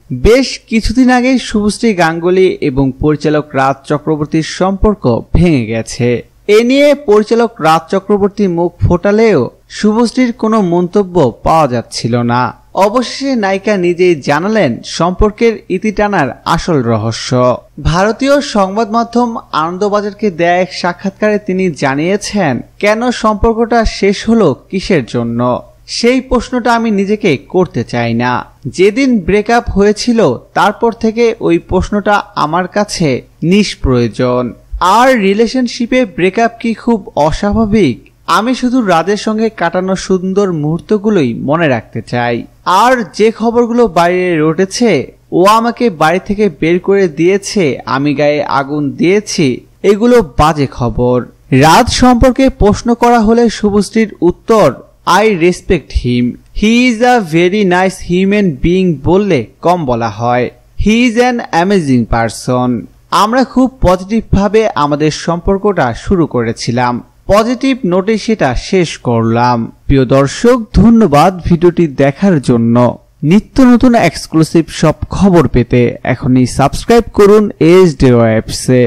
বেশ কিছুদিন আগে শুভশ্রী গাঙ্গুলী এবং পরিচালক রাজ চক্রবর্তীর সম্পর্ক ভেঙে গেছে। এ নিয়ে পরিচালক রাজ চক্রবর্তী মুখ ফোটালেও শুভশ্রীর কোনো মন্তব্য পাওয়া যাচ্ছিল না। অবশেষে নায়িকা নিজেই জানালেন সম্পর্কের ইতি টানার আসল রহস্য। ভারতীয় সংবাদ মাধ্যম আনন্দবাজারকে দেয়া এক সাক্ষাৎকারে তিনি জানিয়েছেন, কেন সম্পর্কটা শেষ হলো, কিসের জন্য, সেই প্রশ্নটা আমি নিজেকে করতে চাই না। যেদিন ব্রেকআপ হয়েছিল তারপর থেকে ওই প্রশ্নটা আমার কাছে নিষ্প্রয়োজন। আর রিলেশনশিপে ব্রেকআপ কি খুব অস্বাভাবিক? আমি শুধু রাজের সঙ্গে কাটানো সুন্দর মুহূর্তগুলোই মনে রাখতে চাই। আর যে খবরগুলো বাইরে রটেছে, ও আমাকে বাড়ি থেকে বের করে দিয়েছে, আমি গায়ে আগুন দিয়েছি, এগুলো বাজে খবর। রাজ সম্পর্কে প্রশ্ন করা হলে শুভশ্রীর উত্তর, I respect him, he is a very nice human being বললে কম বলা হয়। He is an amazing person. আমরা খুব পজিটিভ ভাবে আমাদের সম্পর্কটা শুরু করেছিলাম, পজিটিভ নোটে সেটা শেষ করলাম। প্রিয় দর্শক, ধন্যবাদ ভিডিওটি দেখার জন্য। নিত্য নতুন এক্সক্লুসিভ সব খবর পেতে এখনই সাবস্ক্রাইব করুন এইচডি ওয়েবসে।